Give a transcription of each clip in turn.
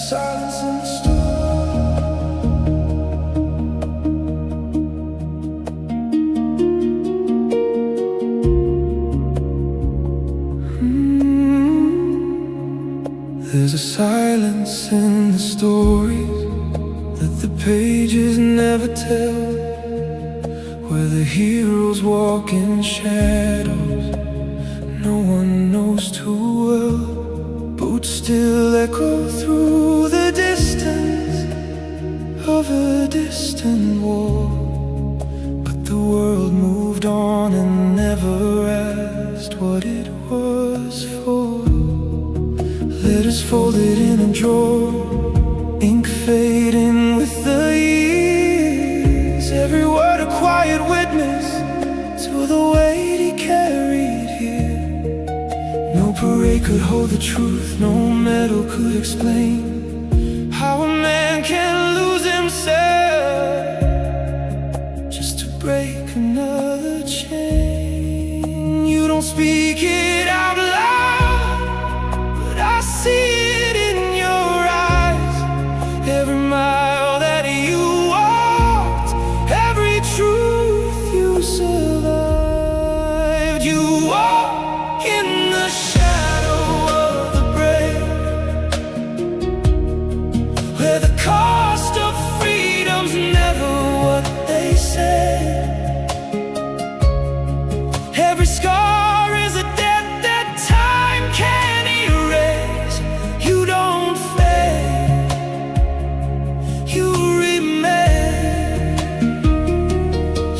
silence in the storm. There's a silence in the stories that the pages never tell, where the heroes walk in shadows no one knows too well. Boots still echo through the distance of a distant war, but the world moved on and never asked what it was for. Letters folded in a drawer, ink fading with the years. Every word a quiet witness to the weight he carried here. No parade could hold the truth, no medal could explain how a man can lose himself just to break another chain. You don't speak it out loud, but I see it in your eyes. Every mile that you walked, every truth you survived. You walk in the shadow of the brave, where the cost of freedom's never what they say. Every scar is a debt that time can't erase. You don't fade, you remain.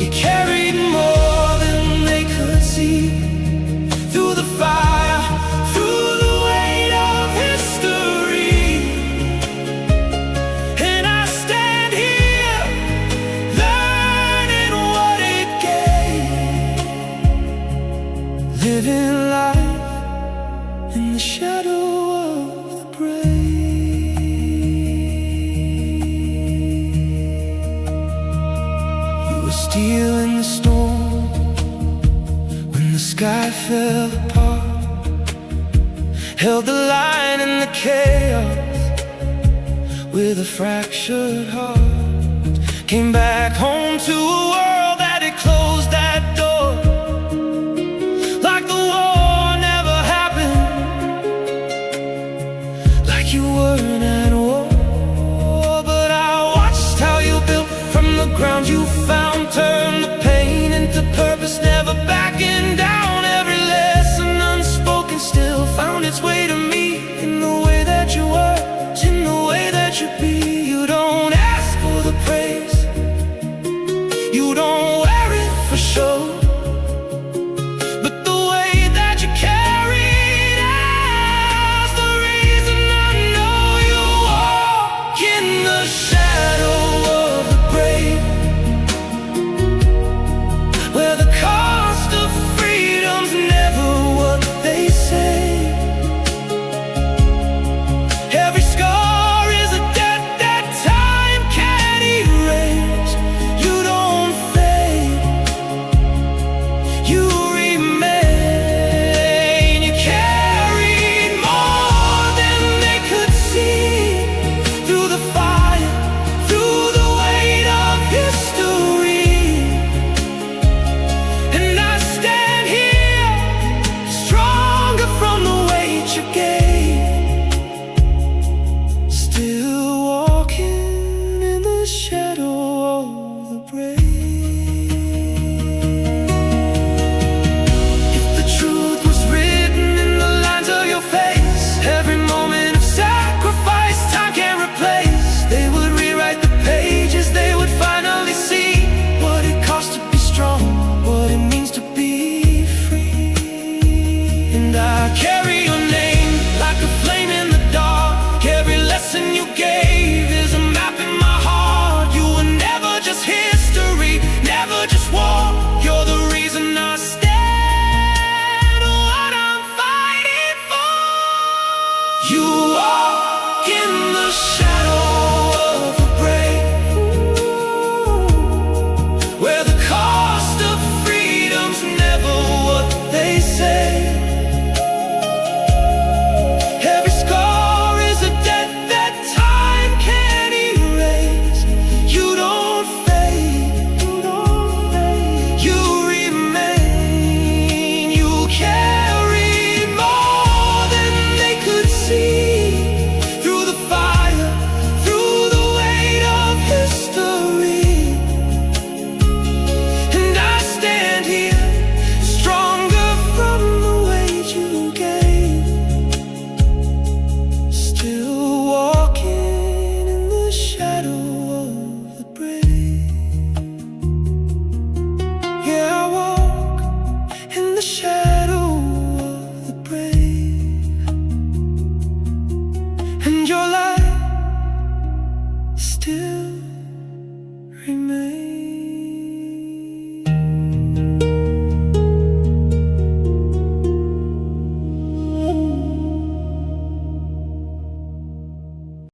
You carried more than they could see, through the fire, through the weight of history. And I stand here, learning what it gave, living life in the shadow of the brave. You were still in the storm when the sky fell apart, held the line in the chaos with a fractured heart. Came back home to a world